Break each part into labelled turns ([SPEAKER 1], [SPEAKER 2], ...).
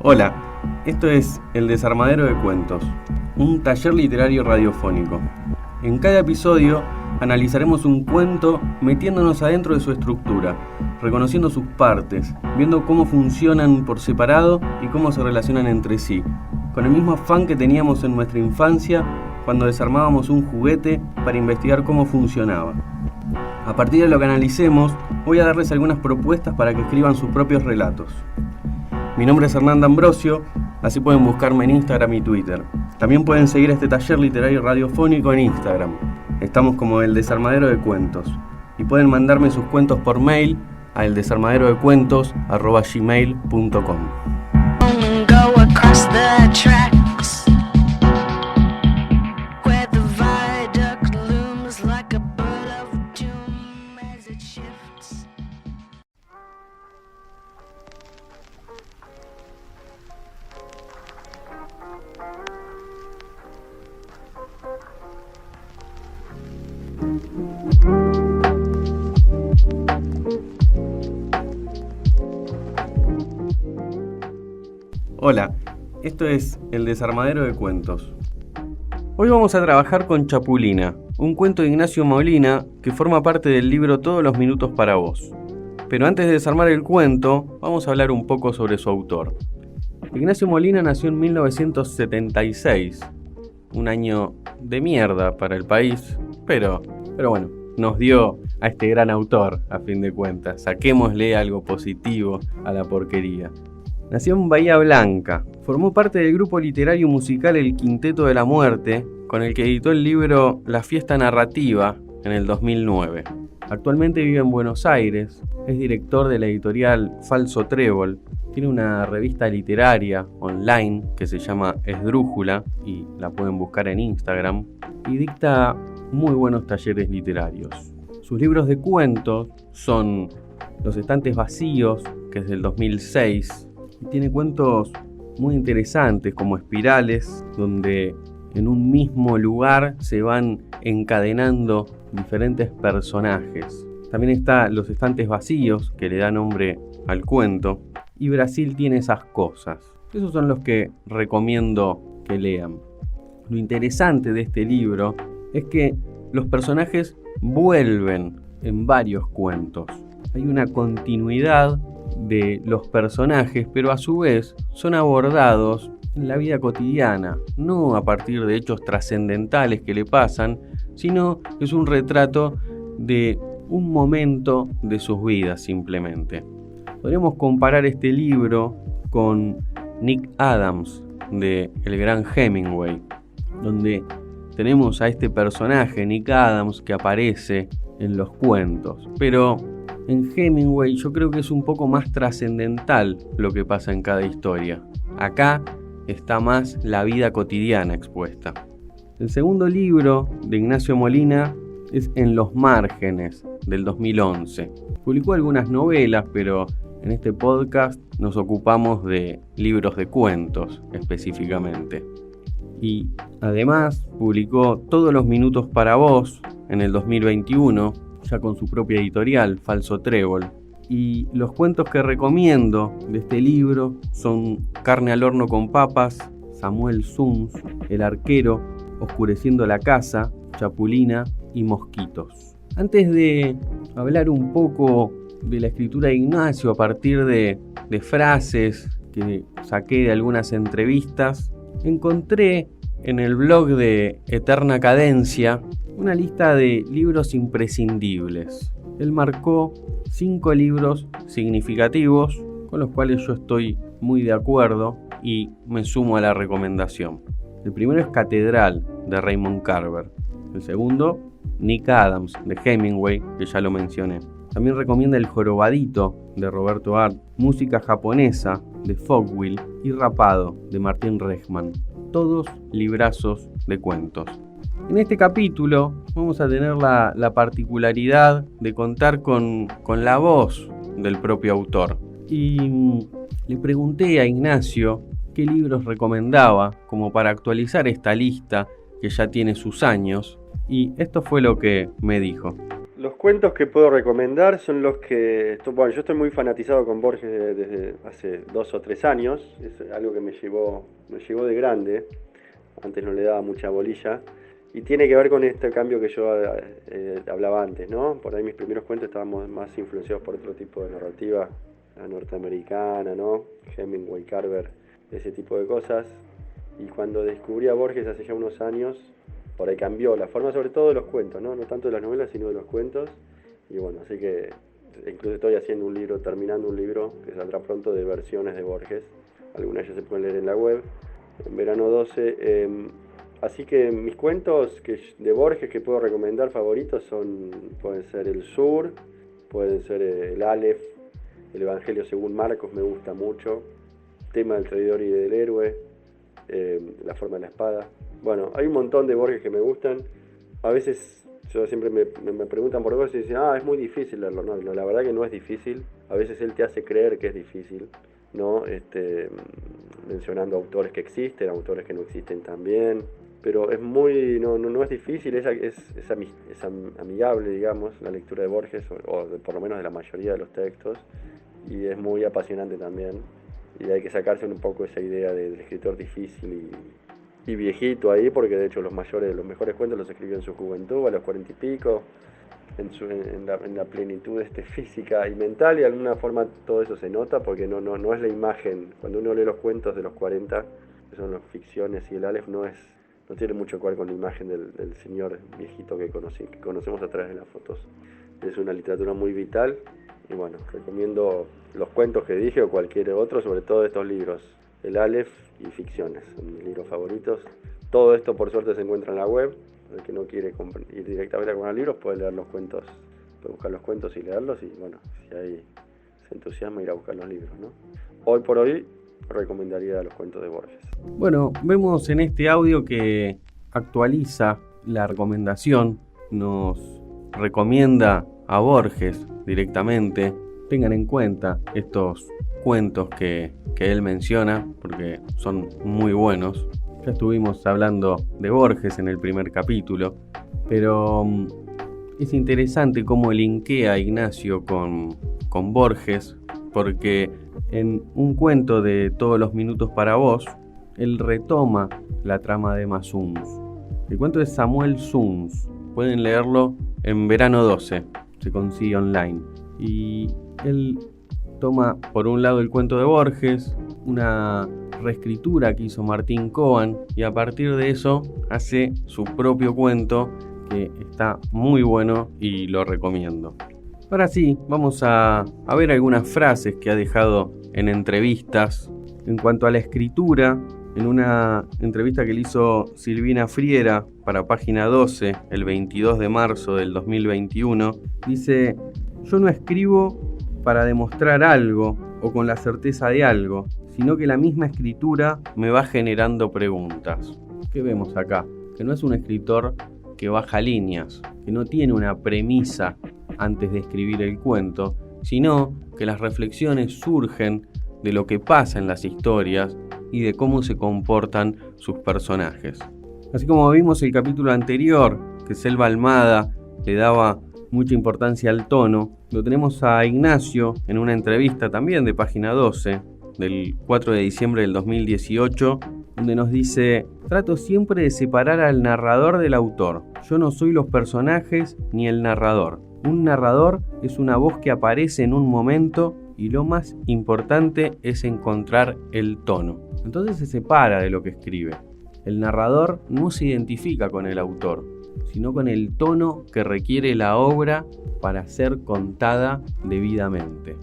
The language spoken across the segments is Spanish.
[SPEAKER 1] Hola, esto es El Desarmadero de Cuentos, un taller literario radiofónico. En cada episodio analizaremos un cuento metiéndonos adentro de su estructura, reconociendo sus partes, viendo cómo funcionan por separado y cómo se relacionan entre sí, con el mismo afán que teníamos en nuestra infancia cuando desarmábamos un juguete para investigar cómo funcionaba. A partir de lo que analicemos, voy a darles algunas propuestas para que escriban sus propios relatos. Mi nombre es Hernán D'Ambrosio, así pueden buscarme en Instagram y Twitter. También pueden seguir este taller literario radiofónico en Instagram. Estamos como El Desarmadero de Cuentos. Y pueden mandarme sus cuentos por mail a eldesarmaderodecuentos@gmail.com. Hola, esto es El Desarmadero de Cuentos. Hoy vamos a trabajar con Chapulina, un cuento de Ignacio Molina que forma parte del libro Todos los minutos para vos. Pero antes de desarmar el cuento, vamos a hablar un poco sobre su autor. Ignacio Molina nació en 1976, un año de mierda para el país, pero bueno, nos dio a este gran autor, a fin de cuentas. Saquémosle algo positivo a la porquería. Nació en Bahía Blanca, formó parte del grupo literario musical El Quinteto de la Muerte, con el que editó el libro La Fiesta Narrativa en el 2009. Actualmente vive en Buenos Aires, es director de la editorial Falso Trébol, tiene una revista literaria online que se llama Esdrújula y la pueden buscar en Instagram, y dicta muy buenos talleres literarios. Sus libros de cuentos son Los Estantes Vacíos, que es del 2006, y tiene cuentos muy interesantes como Espirales, donde en un mismo lugar se van encadenando diferentes personajes. También está Los Estantes Vacíos, que le da nombre al cuento, y Brasil tiene esas cosas. Esos son los que recomiendo que lean. Lo interesante de este libro es que los personajes vuelven en varios cuentos. Hay una continuidad de los personajes, pero a su vez son abordados en la vida cotidiana, no a partir de hechos trascendentales que le pasan, sino es un retrato de un momento de sus vidas simplemente. Podríamos comparar este libro con Nick Adams de El Gran Hemingway, donde tenemos a este personaje, Nick Adams, que aparece en los cuentos, pero en Hemingway yo creo que es un poco más trascendental lo que pasa en cada historia. Acá está más la vida cotidiana expuesta. El segundo libro de Ignacio Molina es En los márgenes, del 2011. Publicó algunas novelas, pero en este podcast nos ocupamos de libros de cuentos específicamente. Y además publicó Todos los minutos para vos en el 2021, ya con su propia editorial, Falso Trébol. Y los cuentos que recomiendo de este libro son Carne al horno con papas, Samuel Zuns, El arquero, Oscureciendo la casa, Chapulina y Mosquitos. Antes de hablar un poco de la escritura de Ignacio a partir de frases que saqué de algunas entrevistas, encontré en el blog de Eterna Cadencia una lista de libros imprescindibles. Él marcó 5 libros significativos con los cuales yo estoy muy de acuerdo y me sumo a la recomendación. El primero es Catedral, de Raymond Carver. El segundo, Nick Adams, de Hemingway, que ya lo mencioné. También recomienda El jorobadito, de Roberto Arlt, Música japonesa, de Fogwill, y Rapado, de Martín Rejman. Todos librazos de cuentos. En este capítulo vamos a tener la particularidad de contar con la voz del propio autor. Y le pregunté a Ignacio qué libros recomendaba como para actualizar esta lista que ya tiene sus años, y esto fue lo que me dijo.
[SPEAKER 2] Los cuentos que puedo recomendar son los que... Bueno, yo estoy muy fanatizado con Borges desde hace 2 o 3 años. Es algo que me llegó de grande. Antes no le daba mucha bolilla. Y tiene que ver con este cambio que yo hablaba antes, ¿no? Por ahí mis primeros cuentos estaban más influenciados por otro tipo de narrativa, la norteamericana, ¿no? Hemingway, Carver, ese tipo de cosas. Y cuando descubrí a Borges hace ya unos años, por ahí cambió la forma sobre todo de los cuentos, ¿no? No tanto de las novelas, sino de los cuentos. Y bueno, así que incluso estoy haciendo un libro, terminando un libro que saldrá pronto de versiones de Borges. Algunas ya se pueden leer en la web, en Verano 12. Así que mis cuentos de Borges que puedo recomendar favoritos pueden ser El Sur, pueden ser El Aleph, El Evangelio según Marcos me gusta mucho, Tema del traidor y del héroe, La forma de la espada. Bueno, hay un montón de Borges que me gustan. A veces siempre me preguntan por Borges y dicen, es muy difícil leerlo. No, la verdad que no es difícil. A veces él te hace creer que es difícil, ¿no? Mencionando autores que existen, autores que no existen también. Pero es muy, no es difícil, es amigable, digamos, la lectura de Borges, o por lo menos de la mayoría de los textos. Y es muy apasionante también. Y hay que sacarse un poco esa idea del escritor difícil y viejito ahí, porque de hecho los mejores cuentos los escribió en su juventud, a los 40 y pico, en la plenitud física y mental, y de alguna forma todo eso se nota, porque no es la imagen. Cuando uno lee los cuentos de los 40, que son las ficciones, y el Aleph no tiene mucho que ver con la imagen del señor viejito que conocemos a través de las fotos. Es una literatura muy vital, y bueno, recomiendo los cuentos que dije o cualquier otro, sobre todo estos libros, el Aleph y ficciones, son mis libros favoritos. Todo esto por suerte se encuentra en la web. El que no quiere ir directamente a comprar libros puede leer los cuentos, puede buscar los cuentos y leerlos, y bueno, si ahí se entusiasma ir a buscar los libros, ¿no? Hoy por hoy recomendaría los cuentos de Borges.
[SPEAKER 1] Bueno, vemos en este audio que actualiza la recomendación, nos recomienda a Borges directamente. Tengan en cuenta estos cuentos que él menciona, porque son muy buenos. Ya estuvimos hablando de Borges en el primer capítulo, pero es interesante cómo linkea a Ignacio con Borges, porque en un cuento de Todos los minutos para vos, él retoma la trama de Masunz. El cuento de Samuel Sunz, pueden leerlo en Verano 12, se consigue online. Y él toma por un lado el cuento de Borges, una reescritura que hizo Martín Cohen, y a partir de eso hace su propio cuento que está muy bueno y lo recomiendo. Ahora sí, vamos a ver algunas frases que ha dejado en entrevistas. En cuanto a la escritura, en una entrevista que le hizo Silvina Friera para Página 12 el 22 de marzo del 2021, dice: yo no escribo para demostrar algo o con la certeza de algo, sino que la misma escritura me va generando preguntas. ¿Qué vemos acá? Que no es un escritor que baja líneas, que no tiene una premisa antes de escribir el cuento, sino que las reflexiones surgen de lo que pasa en las historias y de cómo se comportan sus personajes. Así como vimos el capítulo anterior, que Selva Almada le daba mucha importancia al tono, lo tenemos a Ignacio en una entrevista también de Página 12, del 4 de diciembre del 2018, donde nos dice: trato siempre de separar al narrador del autor. Yo no soy los personajes ni el narrador. Un narrador es una voz que aparece en un momento y lo más importante es encontrar el tono. Entonces se separa de lo que escribe. El narrador no se identifica con el autor, sino con el tono que requiere la obra para ser contada debidamente.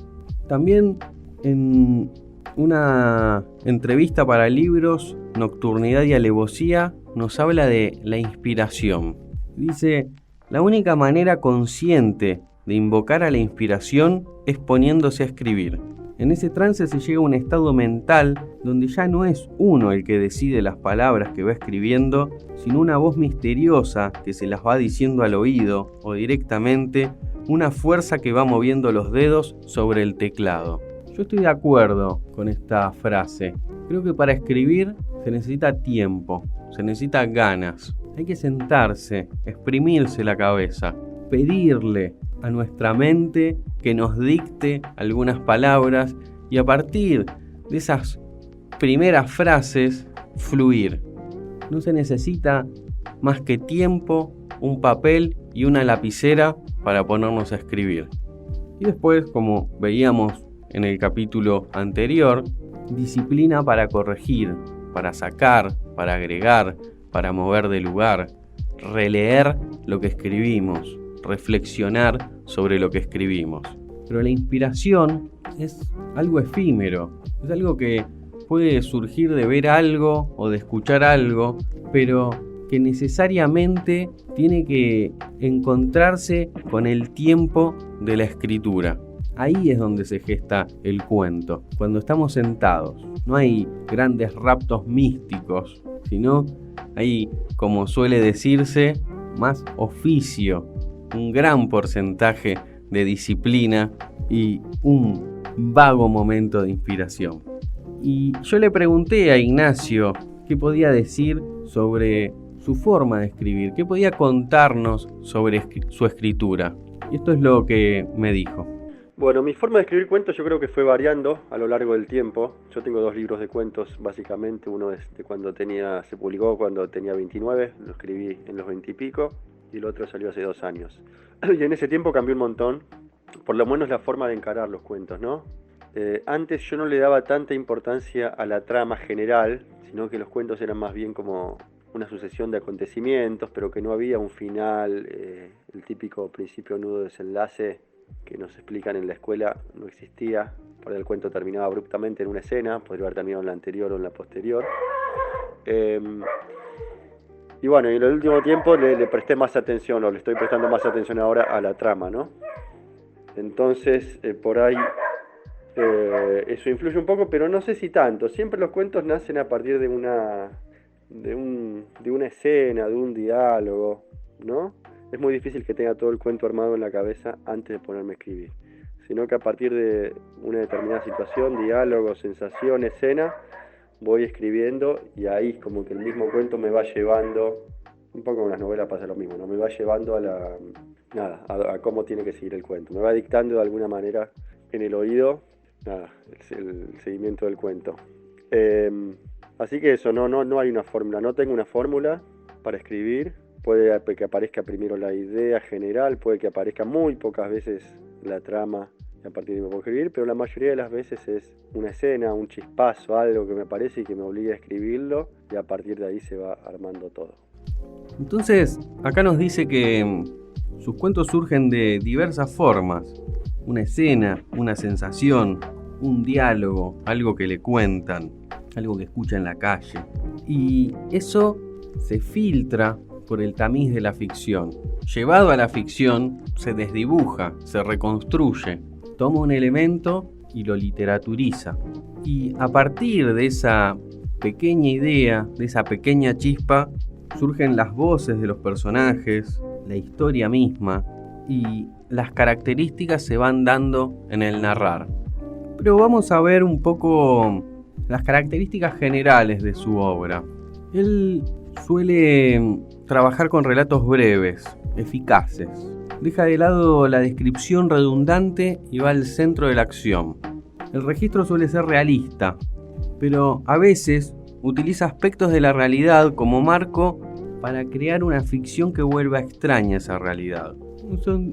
[SPEAKER 1] También en una entrevista para libros, Nocturnidad y Alevosía, nos habla de la inspiración. Dice: la única manera consciente de invocar a la inspiración es poniéndose a escribir. En ese trance se llega a un estado mental donde ya no es uno el que decide las palabras que va escribiendo, sino una voz misteriosa que se las va diciendo al oído, o directamente una fuerza que va moviendo los dedos sobre el teclado. Yo estoy de acuerdo con esta frase. Creo que para escribir se necesita tiempo, se necesita ganas. Hay que sentarse, exprimirse la cabeza. pedirle a nuestra mente que nos dicte algunas palabras y a partir de esas primeras frases fluir. No se necesita más que tiempo, un papel y una lapicera para ponernos a escribir. Y después, como veíamos en el capítulo anterior, disciplina para corregir, para sacar, para agregar, para mover de lugar, releer lo que escribimos, reflexionar sobre lo que escribimos. Pero la inspiración es algo efímero, es algo que puede surgir de ver algo o de escuchar algo, pero que necesariamente tiene que encontrarse con el tiempo de la escritura. Ahí es donde se gesta el cuento, cuando estamos sentados. No hay grandes raptos místicos, sino hay, como suele decirse, más oficio, un gran porcentaje de disciplina y un vago momento de inspiración. Y yo le pregunté a Ignacio qué podía decir sobre su forma de escribir, qué podía contarnos sobre su escritura. Y esto es lo que me dijo.
[SPEAKER 2] Bueno, mi forma de escribir cuentos yo creo que fue variando a lo largo del tiempo. Yo tengo 2 libros de cuentos básicamente, uno es de cuando se publicó cuando tenía 29, lo escribí en los 20 y pico, y el otro salió hace 2 años. Y en ese tiempo cambió un montón, por lo menos la forma de encarar los cuentos, ¿no? Antes yo no le daba tanta importancia a la trama general, sino que los cuentos eran más bien como una sucesión de acontecimientos, pero que no había un final, el típico principio, nudo, desenlace que nos explican en la escuela no existía. Por ahí el cuento terminaba abruptamente en una escena, podría haber terminado en la anterior o en la posterior. Y bueno, en el último tiempo le presté más atención, o le estoy prestando más atención ahora a la trama, ¿no? Entonces, por ahí eso influye un poco, pero no sé si tanto. Siempre los cuentos nacen a partir de una escena, de un diálogo, ¿no? Es muy difícil que tenga todo el cuento armado en la cabeza antes de ponerme a escribir, sino que a partir de una determinada situación, diálogo, sensación, escena, voy escribiendo y ahí como que el mismo cuento me va llevando, un poco con las novelas pasa lo mismo, ¿no? Me va llevando a cómo tiene que seguir el cuento, me va dictando de alguna manera en el oído, el seguimiento del cuento. Así que eso, no hay una fórmula, no tengo una fórmula para escribir. Puede que aparezca primero la idea general, puede que aparezca muy pocas veces la trama y a partir de ahí me puedo escribir, pero la mayoría de las veces es una escena, un chispazo, algo que me aparece y que me obliga a escribirlo, y a partir de ahí se va armando todo.
[SPEAKER 1] Entonces, acá nos dice que sus cuentos surgen de diversas formas. Una escena, una sensación, un diálogo, algo que le cuentan, algo que escucha en la calle. Y eso se filtra por el tamiz de la ficción. Llevado a la ficción, se desdibuja, se reconstruye, toma un elemento y lo literaturiza. Y a partir de esa pequeña idea, de esa pequeña chispa, surgen las voces de los personajes, la historia misma, y las características se van dando en el narrar. Pero vamos a ver un poco las características generales de su obra. Él suele trabajar con relatos breves, eficaces. Deja de lado la descripción redundante y va al centro de la acción. El registro suele ser realista, pero a veces utiliza aspectos de la realidad como marco para crear una ficción que vuelva extraña esa realidad.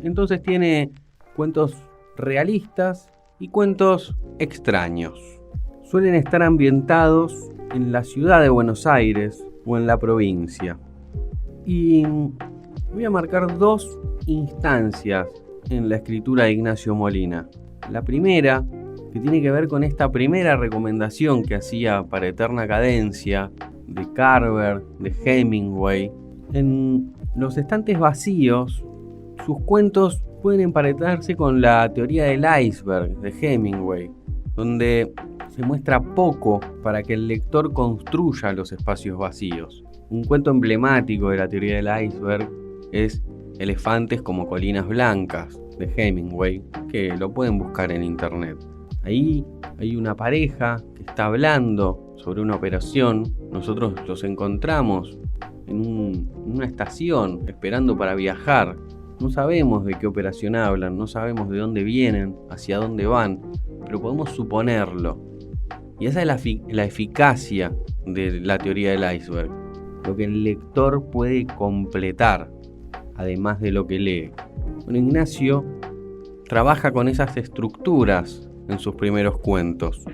[SPEAKER 1] Entonces tiene cuentos realistas y cuentos extraños. Suelen estar ambientados en la ciudad de Buenos Aires o en la provincia. Y voy a marcar 2 instancias en la escritura de Ignacio Molina. La primera, que tiene que ver con esta primera recomendación que hacía para Eterna Cadencia, de Carver, de Hemingway. En Los estantes vacíos, sus cuentos pueden emparentarse con la teoría del iceberg de Hemingway, donde se muestra poco para que el lector construya los espacios vacíos. Un cuento emblemático de la teoría del iceberg es Elefantes como colinas blancas, de Hemingway, que lo pueden buscar en internet. Ahí hay una pareja que está hablando sobre una operación. Nosotros los encontramos en una estación esperando para viajar. No sabemos de qué operación hablan, no sabemos de dónde vienen, hacia dónde van, pero podemos suponerlo. Y esa es la eficacia de la teoría del iceberg, lo que el lector puede completar, además de lo que lee. Bueno, Ignacio trabaja con esas estructuras en sus primeros cuentos.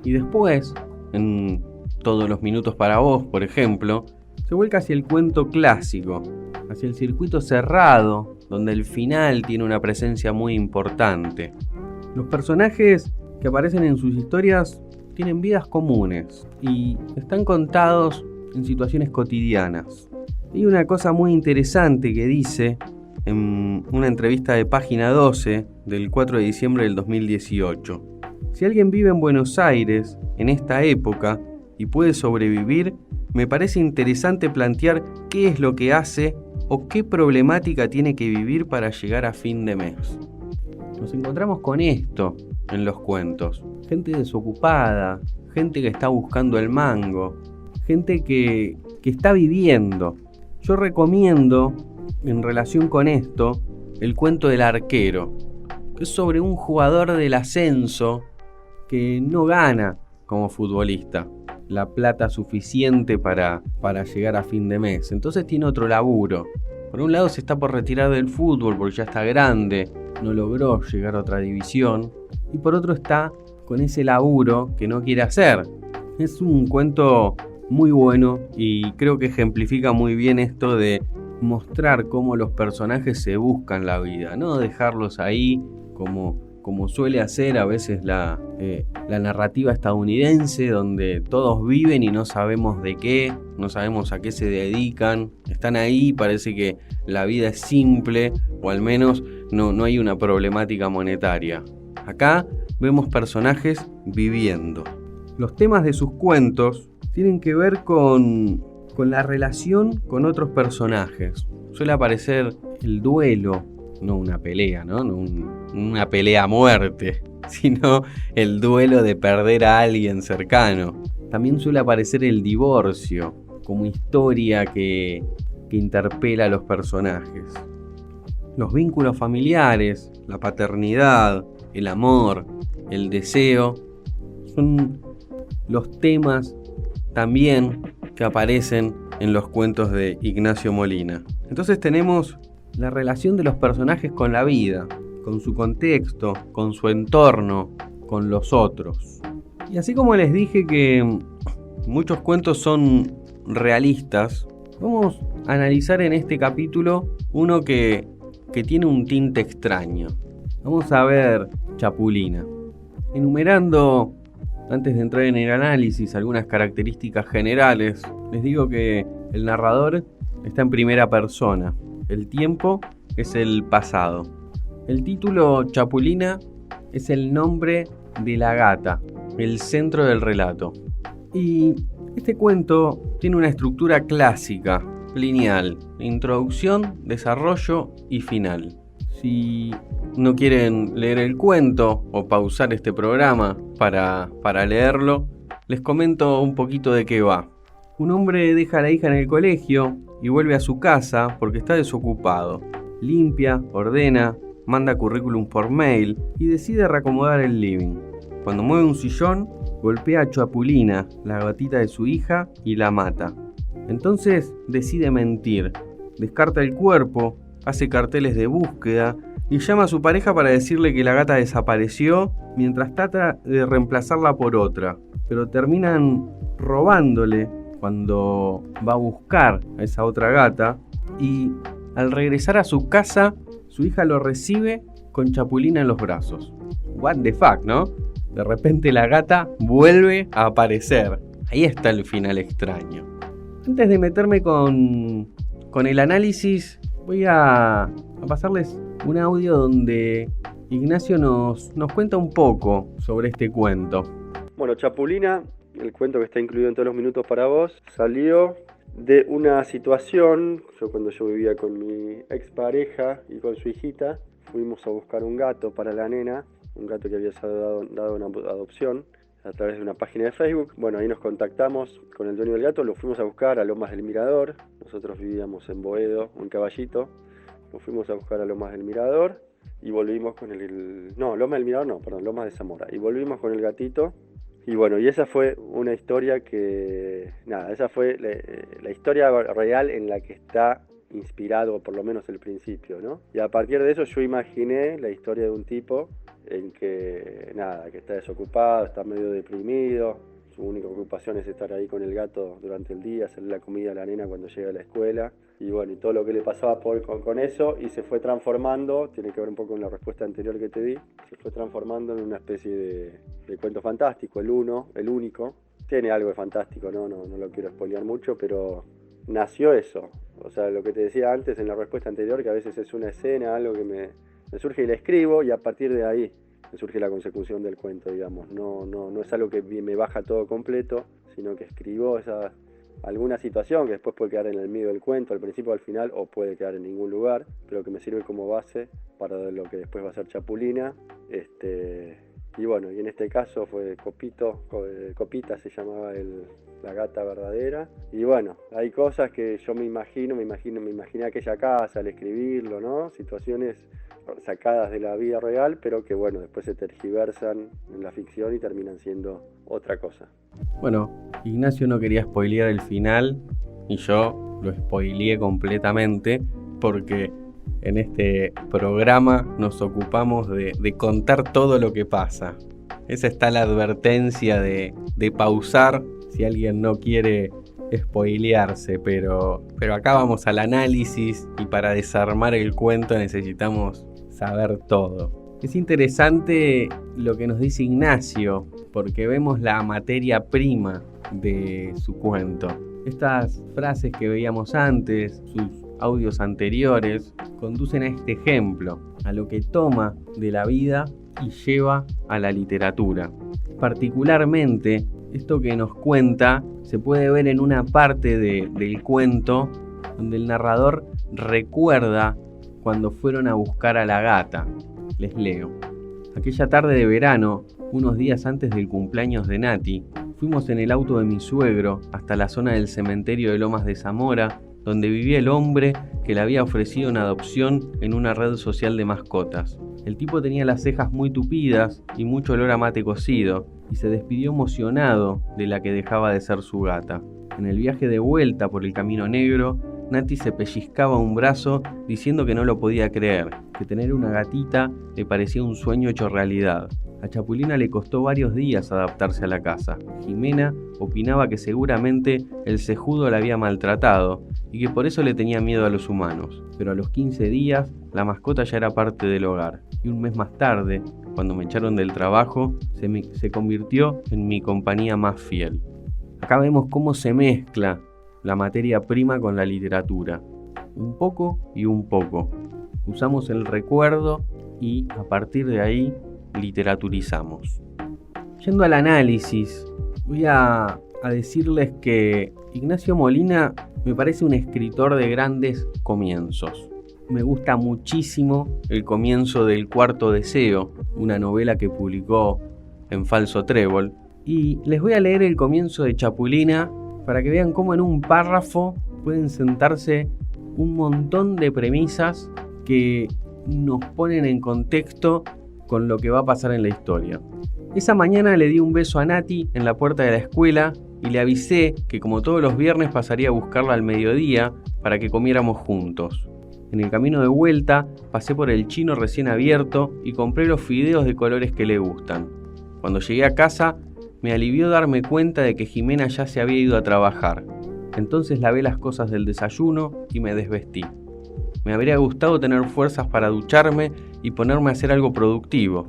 [SPEAKER 1] Y después, en Todos los minutos para vos, por ejemplo, se vuelca hacia el cuento clásico, hacia el circuito cerrado, donde el final tiene una presencia muy importante. Los personajes que aparecen en sus historias tienen vidas comunes y están contados en situaciones cotidianas. Hay una cosa muy interesante que dice en una entrevista de Página 12 del 4 de diciembre del 2018. Si alguien vive en Buenos Aires en esta época y puede sobrevivir, me parece interesante plantear qué es lo que hace o qué problemática tiene que vivir para llegar a fin de mes. Nos encontramos con esto en los cuentos. Gente desocupada, gente que está buscando el mango, gente que está viviendo. Yo recomiendo, en relación con esto, el cuento del arquero, que es sobre un jugador del ascenso que no gana como futbolista la plata suficiente para llegar a fin de mes. Entonces tiene otro laburo. Por un lado se está por retirar del fútbol porque ya está grande, no logró llegar a otra división. Y por otro está con ese laburo que no quiere hacer. Es un cuento muy bueno y creo que ejemplifica muy bien esto de mostrar cómo los personajes se buscan la vida, no dejarlos ahí como suele hacer a veces la narrativa estadounidense, donde todos viven y no sabemos de qué, no sabemos a qué se dedican, están ahí, parece que la vida es simple, o al menos no hay una problemática monetaria. Acá vemos personajes viviendo. Los temas de sus cuentos tienen que ver con la relación con otros personajes. Suele aparecer el duelo, no una pelea, ¿no? No una pelea a muerte, sino el duelo de perder a alguien cercano. También suele aparecer el divorcio como historia que interpela a los personajes. Los vínculos familiares, la paternidad, el amor, el deseo, son los temas también que aparecen en los cuentos de Ignacio Molina. Entonces tenemos la relación de los personajes con la vida, con su contexto, con su entorno, con los otros. Y así como les dije que muchos cuentos son realistas, vamos a analizar en este capítulo uno que tiene un tinte extraño. Vamos a ver Chapulina. Enumerando, antes de entrar en el análisis, algunas características generales, les digo que el narrador está en primera persona. El tiempo es el pasado. El título Chapulina es el nombre de la gata, el centro del relato. Y este cuento tiene una estructura clásica, lineal: introducción, desarrollo y final. Si no quieren leer el cuento o pausar este programa para leerlo, les comento un poquito de qué va. Un hombre deja a la hija en el colegio y vuelve a su casa porque está desocupado. Limpia, ordena, manda currículum por mail y decide reacomodar el living. Cuando mueve un sillón, golpea a Chapulina, la gatita de su hija, y la mata. Entonces decide mentir, descarta el cuerpo, hace carteles de búsqueda y llama a su pareja para decirle que la gata desapareció mientras trata de reemplazarla por otra, pero terminan robándole cuando va a buscar a esa otra gata, y al regresar a su casa, su hija lo recibe con Chapulina en los brazos. What the fuck, ¿no? De repente la gata vuelve a aparecer. Ahí está el final extraño. Antes de meterme con el análisis, voy a pasarles un audio donde Ignacio nos cuenta un poco sobre este cuento.
[SPEAKER 2] Bueno, Chapulina, el cuento que está incluido en Todos los minutos para vos, salió de una situación. Cuando yo vivía con mi expareja y con su hijita, fuimos a buscar un gato para la nena, un gato que había dado una adopción a través de una página de Facebook. Bueno, ahí nos contactamos con el dueño del gato, lo fuimos a buscar a Lomas del Mirador. Nosotros vivíamos en Boedo, en Caballito, Nos fuimos a buscar a Lomas del Mirador y volvimos con Lomas del Mirador no, perdón, Lomas de Zamora. Y volvimos con el gatito. Y bueno, y esa fue una historia esa fue la historia real en la que está inspirado, por lo menos el principio, ¿no? Y a partir de eso yo imaginé la historia de un tipo en que está desocupado, está medio deprimido, su única ocupación es estar ahí con el gato durante el día, hacerle la comida a la nena cuando llega a la escuela, y bueno, y todo lo que le pasaba con eso, y se fue transformando, tiene que ver un poco con la respuesta anterior que te di, se fue transformando en una especie de cuento fantástico, el único, tiene algo de fantástico, no lo quiero spoilear mucho, pero nació eso, o sea, lo que te decía antes en la respuesta anterior, que a veces es una escena, algo que me surge y la escribo, y a partir de ahí me surge la consecución del cuento, digamos. No es algo que me baja todo completo, sino que escribo alguna situación que después puede quedar en el medio del cuento, al principio o al final, o puede quedar en ningún lugar, pero que me sirve como base para lo que después va a ser Chapulina. Y bueno, y en este caso fue Copita se llamaba la gata verdadera. Y bueno, hay cosas que yo me imaginé aquella casa al escribirlo, ¿no? Situaciones sacadas de la vida real, pero que bueno, después se tergiversan en la ficción y terminan siendo otra cosa.
[SPEAKER 1] Bueno, Ignacio no quería spoilear el final y yo lo spoileé completamente porque en este programa nos ocupamos de contar todo lo que pasa. Esa está la advertencia de pausar si alguien no quiere spoilearse, pero acá vamos al análisis y para desarmar el cuento necesitamos saber todo. Es interesante lo que nos dice Ignacio, porque vemos la materia prima de su cuento. Estas frases que veíamos antes, sus audios anteriores, conducen a este ejemplo, a lo que toma de la vida y lleva a la literatura. Particularmente, esto que nos cuenta se puede ver en una parte del cuento donde el narrador recuerda cuando fueron a buscar a la gata. Les leo. Aquella tarde de verano, unos días antes del cumpleaños de Nati, fuimos en el auto de mi suegro hasta la zona del cementerio de Lomas de Zamora, donde vivía el hombre que le había ofrecido una adopción en una red social de mascotas. El tipo tenía las cejas muy tupidas y mucho olor a mate cocido, y se despidió emocionado de la que dejaba de ser su gata. En el viaje de vuelta por el Camino Negro, Nati se pellizcaba un brazo diciendo que no lo podía creer, que tener una gatita le parecía un sueño hecho realidad. A Chapulina le costó varios días adaptarse a la casa. Jimena opinaba que seguramente el cejudo la había maltratado y que por eso le tenía miedo a los humanos. Pero a los 15 días, la mascota ya era parte del hogar. Y un mes más tarde, cuando me echaron del trabajo, se convirtió en mi compañía más fiel. Acá vemos cómo se mezcla la materia prima con la literatura. Un poco y un poco. Usamos el recuerdo y a partir de ahí literaturizamos. Yendo al análisis, voy a decirles que Ignacio Molina me parece un escritor de grandes comienzos. Me gusta muchísimo el comienzo del Cuarto Deseo, una novela que publicó en Falso Trébol. Y les voy a leer el comienzo de Chapulina para que vean cómo en un párrafo pueden sentarse un montón de premisas que nos ponen en contexto con lo que va a pasar en la historia. Esa mañana le di un beso a Nati en la puerta de la escuela y le avisé que como todos los viernes pasaría a buscarla al mediodía para que comiéramos juntos. En el camino de vuelta pasé por el chino recién abierto y compré los fideos de colores que le gustan. Cuando llegué a casa me alivió darme cuenta de que Jimena ya se había ido a trabajar. Entonces lavé las cosas del desayuno y me desvestí. Me habría gustado tener fuerzas para ducharme y ponerme a hacer algo productivo,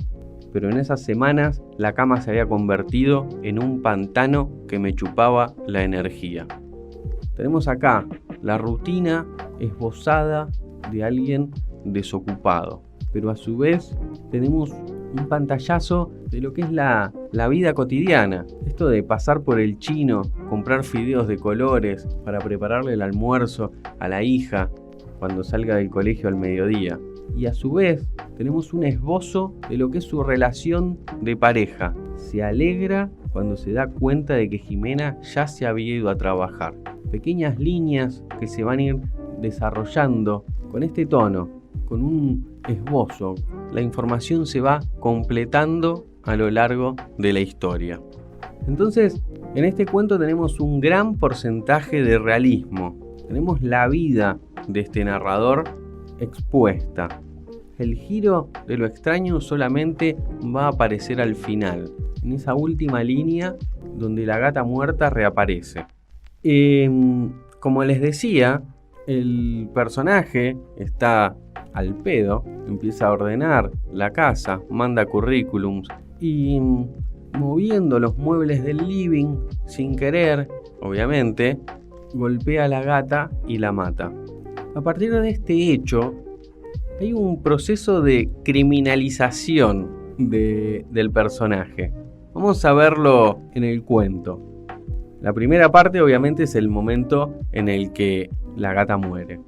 [SPEAKER 1] pero en esas semanas la cama se había convertido en un pantano que me chupaba la energía. Tenemos acá la rutina esbozada de alguien desocupado, pero a su vez tenemos un pantallazo de lo que es la vida cotidiana. Esto de pasar por el chino, comprar fideos de colores para prepararle el almuerzo a la hija cuando salga del colegio al mediodía. Y a su vez tenemos un esbozo de lo que es su relación de pareja. Se alegra cuando se da cuenta de que Jimena ya se había ido a trabajar. Pequeñas líneas que se van a ir desarrollando con este tono, con un esbozo, la información se va completando a lo largo de la historia. Entonces, en este cuento tenemos un gran porcentaje de realismo. Tenemos la vida de este narrador expuesta. El giro de lo extraño solamente va a aparecer al final, en esa última línea donde la gata muerta reaparece. Como les decía, el personaje está al pedo, empieza a ordenar la casa, manda currículums y moviendo los muebles del living sin querer, obviamente, golpea a la gata y la mata. A partir de este hecho, hay un proceso de criminalización del personaje. Vamos a verlo en el cuento. La primera parte obviamente es el momento en el que la gata muere.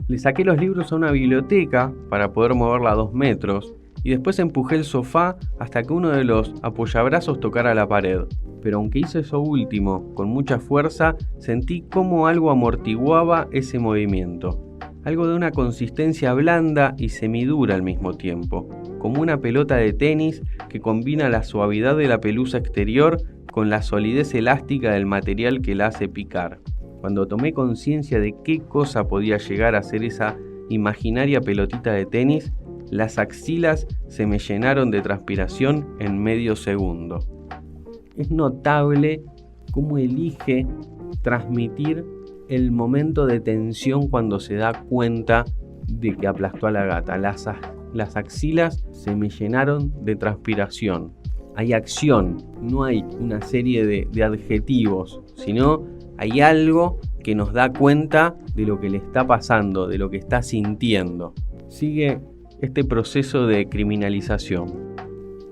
[SPEAKER 1] Le saqué los libros a una biblioteca para poder moverla a 2 metros y después empujé el sofá hasta que uno de los apoyabrazos tocara la pared. Pero aunque hice eso último con mucha fuerza, sentí cómo algo amortiguaba ese movimiento. Algo de una consistencia blanda y semidura al mismo tiempo, como una pelota de tenis que combina la suavidad de la pelusa exterior con la solidez elástica del material que la hace picar. Cuando tomé conciencia de qué cosa podía llegar a ser esa imaginaria pelotita de tenis, las axilas se me llenaron de transpiración en medio segundo. Es notable cómo elige transmitir el momento de tensión cuando se da cuenta de que aplastó a la gata. Las axilas se me llenaron de transpiración. Hay acción, no hay una serie de adjetivos, sino hay algo que nos da cuenta de lo que le está pasando, de lo que está sintiendo. Sigue este proceso de criminalización.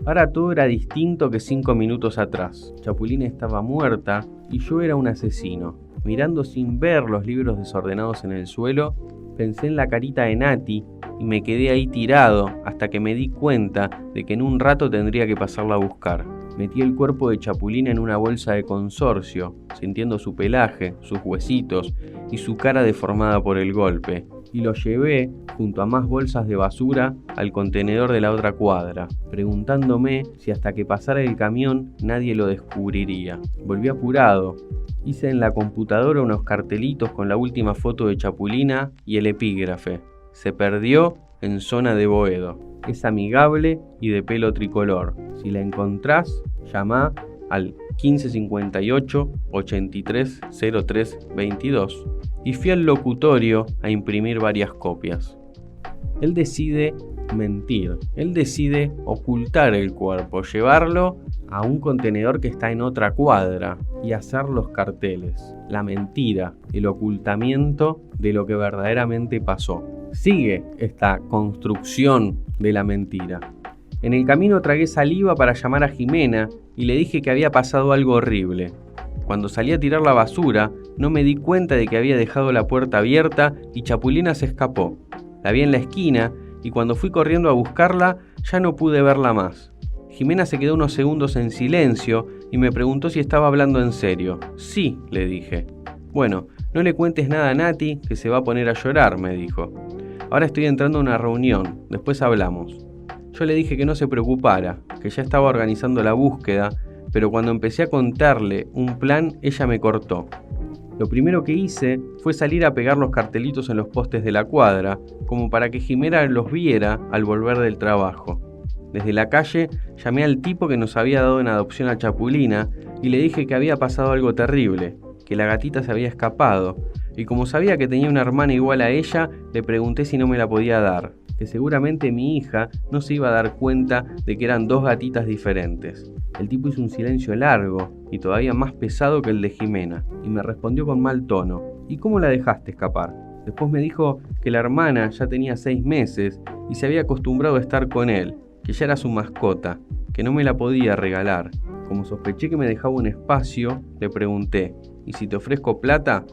[SPEAKER 1] Ahora todo era distinto que 5 minutos atrás. Chapulina estaba muerta y yo era un asesino. Mirando sin ver los libros desordenados en el suelo, pensé en la carita de Nati y me quedé ahí tirado hasta que me di cuenta de que en un rato tendría que pasarla a buscar. Metí el cuerpo de Chapulina en una bolsa de consorcio, sintiendo su pelaje, sus huesitos y su cara deformada por el golpe, y lo llevé, junto a más bolsas de basura, al contenedor de la otra cuadra, preguntándome si hasta que pasara el camión nadie lo descubriría. Volví apurado. Hice en la computadora unos cartelitos con la última foto de Chapulina y el epígrafe: se perdió en zona de Boedo. Es amigable y de pelo tricolor. Si la encontrás, llamá al 1558 83 03 22 y fui al locutorio a imprimir varias copias. Él decide mentir, él decide ocultar el cuerpo, llevarlo a un contenedor que está en otra cuadra y hacer los carteles. La mentira, el ocultamiento de lo que verdaderamente pasó. Sigue esta construcción de la mentira. En el camino tragué saliva para llamar a Jimena y le dije que había pasado algo horrible. Cuando salí a tirar la basura, no me di cuenta de que había dejado la puerta abierta y Chapulina se escapó. La vi en la esquina y cuando fui corriendo a buscarla, ya no pude verla más. Jimena se quedó unos segundos en silencio y me preguntó si estaba hablando en serio. Sí, le dije. Bueno, no le cuentes nada a Nati, que se va a poner a llorar, me dijo. Ahora estoy entrando a una reunión, después hablamos. Yo le dije que no se preocupara, que ya estaba organizando la búsqueda, pero cuando empecé a contarle un plan, ella me cortó. Lo primero que hice fue salir a pegar los cartelitos en los postes de la cuadra, como para que Jimena los viera al volver del trabajo. Desde la calle llamé al tipo que nos había dado en adopción a Chapulina y le dije que había pasado algo terrible, que la gatita se había escapado, y como sabía que tenía una hermana igual a ella, le pregunté si no me la podía dar, que seguramente mi hija no se iba a dar cuenta de que eran 2 gatitas diferentes. El tipo hizo un silencio largo y todavía más pesado que el de Jimena, y me respondió con mal tono: ¿y cómo la dejaste escapar? Después me dijo que la hermana ya tenía 6 meses y se había acostumbrado a estar con él, que ya era su mascota, que no me la podía regalar. Como sospeché que me dejaba un espacio, le pregunté: ¿y si te ofrezco plata?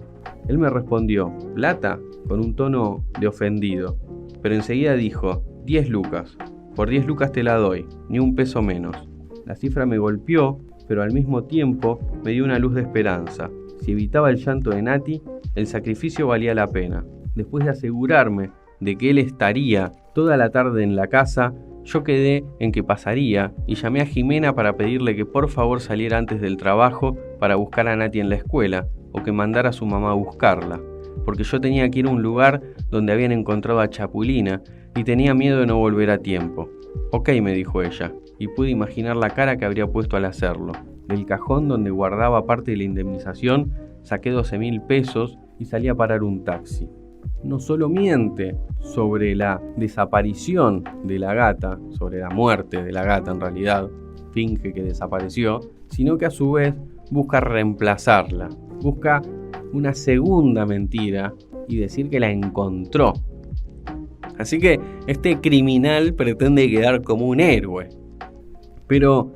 [SPEAKER 1] Él me respondió: ¿plata? Con un tono de ofendido, pero enseguida dijo: 10 lucas. Por 10 lucas te la doy, ni un peso menos. La cifra me golpeó, pero al mismo tiempo me dio una luz de esperanza. Si evitaba el llanto de Nati, el sacrificio valía la pena. Después de asegurarme de que él estaría toda la tarde en la casa, yo quedé en que pasaría y llamé a Jimena para pedirle que por favor saliera antes del trabajo para buscar a Nati en la escuela o que mandara a su mamá a buscarla, porque yo tenía que ir a un lugar donde habían encontrado a Chapulina y tenía miedo de no volver a tiempo. Ok, me dijo ella, y pude imaginar la cara que habría puesto al hacerlo. Del cajón donde guardaba parte de la indemnización saqué 12.000 pesos y salí a parar un taxi. No solo miente sobre la desaparición de la gata, sobre la muerte de la gata en realidad, finge que desapareció, sino que a su vez busca reemplazarla, busca una segunda mentira y decir que la encontró. Así que este criminal pretende quedar como un héroe. Pero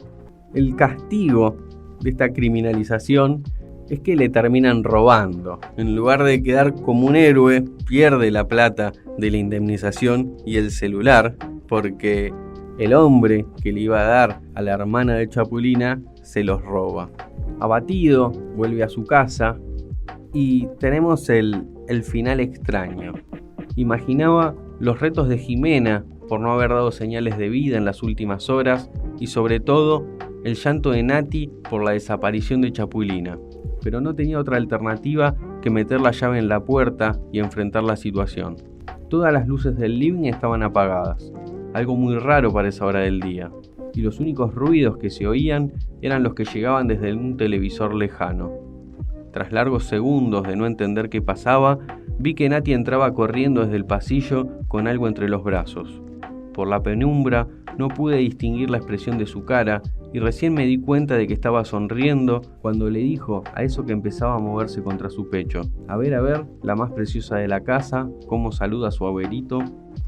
[SPEAKER 1] el castigo de esta criminalización es que le terminan robando. En lugar de quedar como un héroe, pierde la plata de la indemnización y el celular, porque el hombre que le iba a dar a la hermana de Chapulina se los roba. Abatido, vuelve a su casa y tenemos el final extraño. Imaginaba los retos de Jimena por no haber dado señales de vida en las últimas horas y sobre todo el llanto de Nati por la desaparición de Chapulina. Pero no tenía otra alternativa que meter la llave en la puerta y enfrentar la situación. Todas las luces del living estaban apagadas, algo muy raro para esa hora del día, y los únicos ruidos que se oían eran los que llegaban desde un televisor lejano. Tras largos segundos de no entender qué pasaba, vi que Nati entraba corriendo desde el pasillo con algo entre los brazos. Por la penumbra no pude distinguir la expresión de su cara y recién me di cuenta de que estaba sonriendo cuando le dijo a eso que empezaba a moverse contra su pecho: a ver, la más preciosa de la casa, cómo saluda a su abuelito.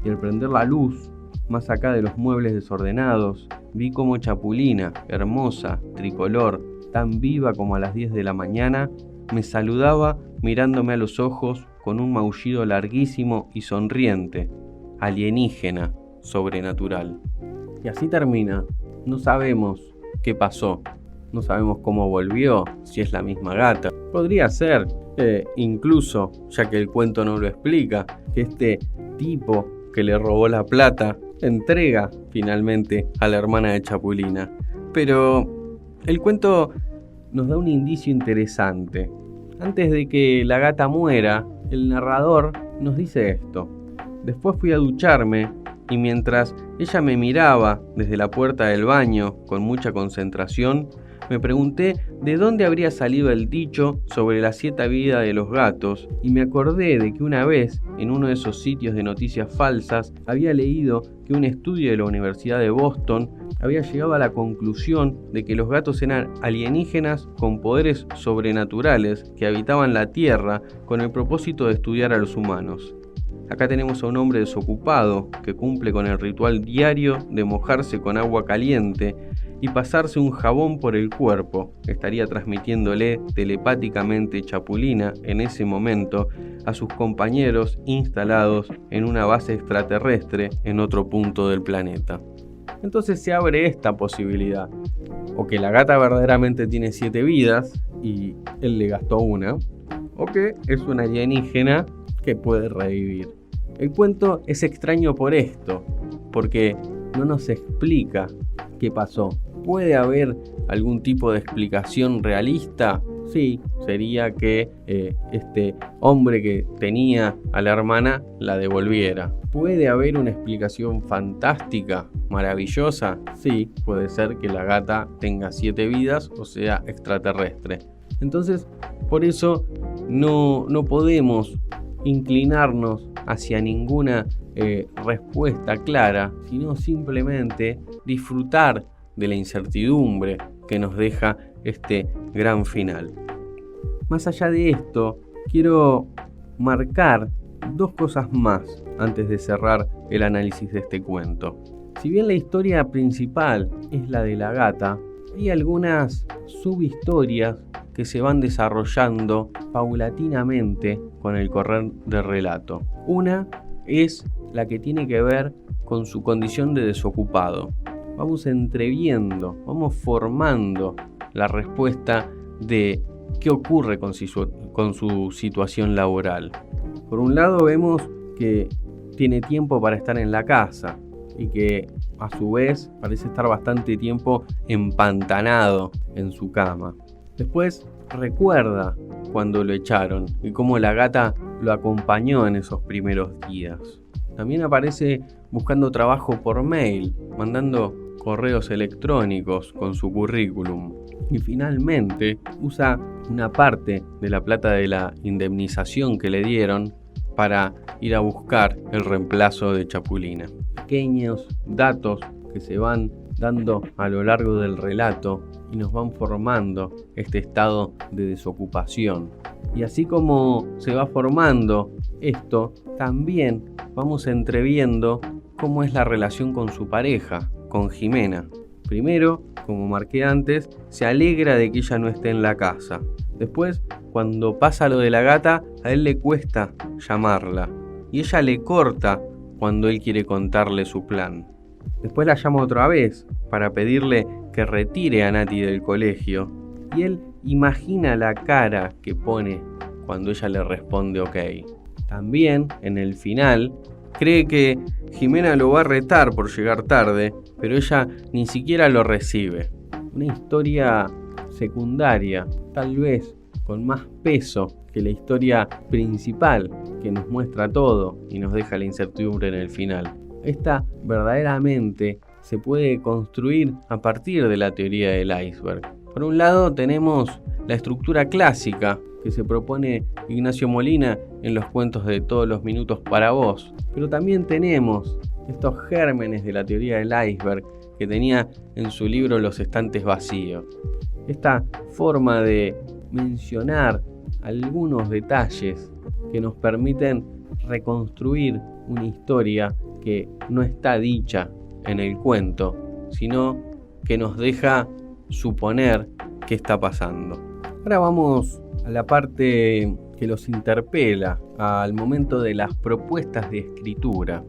[SPEAKER 1] Y al prender la luz, más acá de los muebles desordenados, vi cómo Chapulina, hermosa, tricolor, tan viva como a las 10 de la mañana, me saludaba mirándome a los ojos con un maullido larguísimo y sonriente, alienígena, sobrenatural. Y así termina. No sabemos qué pasó, no sabemos cómo volvió, si es la misma gata. Podría ser, incluso, ya que el cuento no lo explica, que este tipo que le robó la plata entrega finalmente a la hermana de Chapulina. Pero el cuento nos da un indicio interesante. Antes de que la gata muera, el narrador nos dice esto: después fui a ducharme y mientras ella me miraba desde la puerta del baño con mucha concentración, me pregunté de dónde habría salido el dicho sobre la 7 vidas de los gatos y me acordé de que una vez, en uno de esos sitios de noticias falsas, había leído que un estudio de la Universidad de Boston había llegado a la conclusión de que los gatos eran alienígenas con poderes sobrenaturales que habitaban la Tierra con el propósito de estudiar a los humanos. Acá tenemos a un hombre desocupado que cumple con el ritual diario de mojarse con agua caliente y pasarse un jabón por el cuerpo. Estaría transmitiéndole telepáticamente Chapulina en ese momento a sus compañeros instalados en una base extraterrestre en otro punto del planeta. Entonces se abre esta posibilidad: o que la gata verdaderamente tiene 7 vidas y él le gastó una, o que es una alienígena que puede revivir. El cuento es extraño por esto, porque no nos explica qué pasó. ¿Puede haber algún tipo de explicación realista? Sí, sería que este hombre que tenía a la hermana la devolviera. ¿Puede haber una explicación fantástica, maravillosa? Sí, puede ser que la gata tenga 7 vidas o sea extraterrestre. Entonces, por eso no podemos inclinarnos hacia ninguna respuesta clara, sino simplemente disfrutar de la incertidumbre que nos deja este gran final. Más allá de esto, quiero marcar 2 cosas más antes de cerrar el análisis de este cuento. Si bien la historia principal es la de la gata, hay algunas subhistorias que se van desarrollando paulatinamente con el correr del relato. Una es la que tiene que ver con su condición de desocupado. Vamos entreviendo, vamos formando la respuesta de qué ocurre con su situación laboral. Por un lado vemos que tiene tiempo para estar en la casa y que a su vez parece estar bastante tiempo empantanado en su cama. Después recuerda cuando lo echaron y cómo la gata lo acompañó en esos primeros días. También aparece buscando trabajo por mail, mandando correos electrónicos con su currículum. Y finalmente usa una parte de la plata de la indemnización que le dieron para ir a buscar el reemplazo de Chapulina. Pequeños datos que se van dando a lo largo del relato y nos van formando este estado de desocupación. Y así como se va formando esto, también vamos entreviendo cómo es la relación con su pareja, con Jimena. Primero, como marqué antes, se alegra de que ella no esté en la casa. Después, cuando pasa lo de la gata, a él le cuesta llamarla. Y ella le corta cuando él quiere contarle su plan. Después la llama otra vez para pedirle que retire a Nati del colegio. Y él imagina la cara que pone cuando ella le responde ok. También, en el final, cree que Jimena lo va a retar por llegar tarde, pero ella ni siquiera lo recibe. Una historia secundaria, tal vez con más peso que la historia principal que nos muestra todo y nos deja la incertidumbre en el final. Esta verdaderamente se puede construir a partir de la teoría del iceberg. Por un lado tenemos la estructura clásica que se propone Ignacio Molina en los cuentos de Todos los minutos para vos, pero también tenemos estos gérmenes de la teoría del iceberg que tenía en su libro Los estantes vacíos. Esta forma de mencionar algunos detalles que nos permiten reconstruir una historia que no está dicha en el cuento, sino que nos deja suponer qué está pasando. Ahora vamos a la parte que los interpela, al momento de las propuestas de escritura.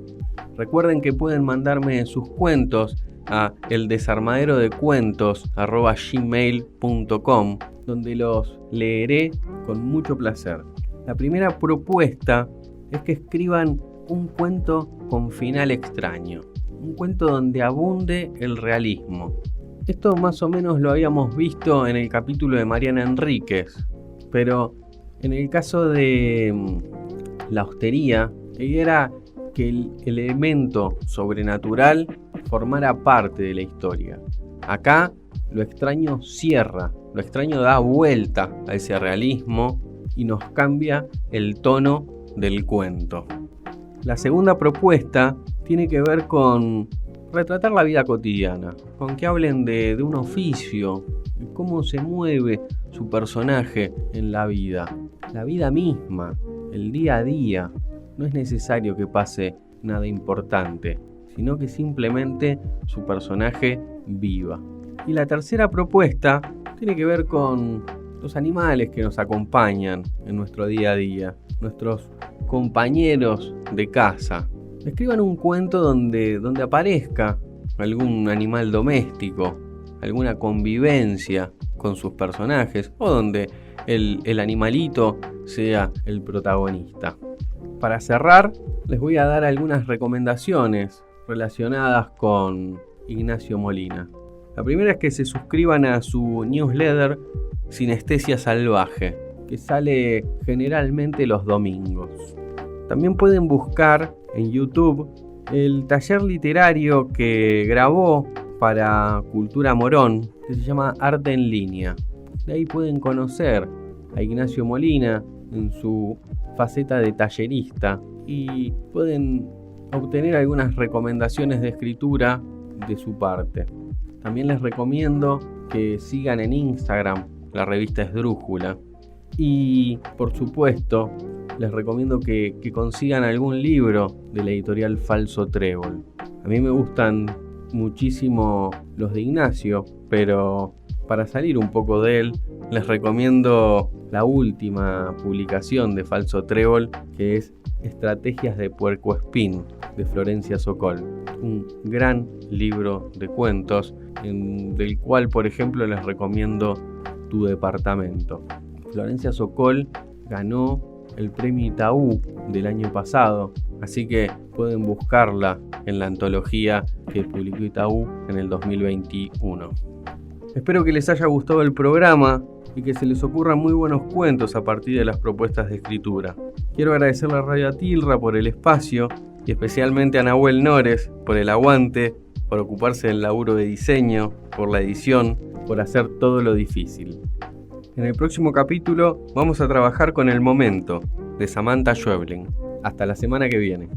[SPEAKER 1] Recuerden que pueden mandarme sus cuentos a eldesarmaderodecuentos@gmail.com, donde los leeré con mucho placer. La primera propuesta es que escriban un cuento con final extraño, un cuento donde abunde el realismo. Esto más o menos lo habíamos visto en el capítulo de Mariana Enríquez, pero en el caso de La hostería, la idea era que el elemento sobrenatural formara parte de la historia. Acá lo extraño cierra, lo extraño da vuelta a ese realismo y nos cambia el tono del cuento. La segunda propuesta tiene que ver con retratar la vida cotidiana, con que hablen de un oficio, de cómo se mueve su personaje en la vida misma, el día a día. No es necesario que pase nada importante, sino que simplemente su personaje viva. Y la tercera propuesta tiene que ver con los animales que nos acompañan en nuestro día a día, nuestros compañeros de casa. Escriban un cuento donde aparezca algún animal doméstico, alguna convivencia con sus personajes, o donde el animalito sea el protagonista. Para cerrar, les voy a dar algunas recomendaciones relacionadas con Ignacio Molina. La primera es que se suscriban a su newsletter Sinestesia Salvaje, que sale generalmente los domingos. También pueden buscar en YouTube el taller literario que grabó para Cultura Morón, que se llama Arte en Línea. De ahí pueden conocer a Ignacio Molina en su faceta de tallerista y pueden obtener algunas recomendaciones de escritura de su parte. También les recomiendo que sigan en Instagram la revista Esdrújula y, por supuesto, les recomiendo que consigan algún libro de la editorial Falso Trébol. A mí me gustan muchísimo los de Ignacio, pero para salir un poco de él, les recomiendo la última publicación de Falso Trébol, que es Estrategias de Puercoespín, de Florencia Sokol. Un gran libro de cuentos, del cual, por ejemplo, les recomiendo Tu departamento. Florencia Sokol ganó el premio Itaú del año pasado, Así que pueden buscarla en la antología que publicó Itaú en el 2021. Espero que les haya gustado el programa y que se les ocurran muy buenos cuentos a partir de las propuestas de escritura. Quiero agradecerle a Radio Atilra por el espacio y especialmente a Nahuel Nores por el aguante, por ocuparse del laburo de diseño, por la edición, por hacer todo lo difícil. En el próximo capítulo vamos a trabajar con El Momento, de Samantha Schweblin. Hasta la semana que viene.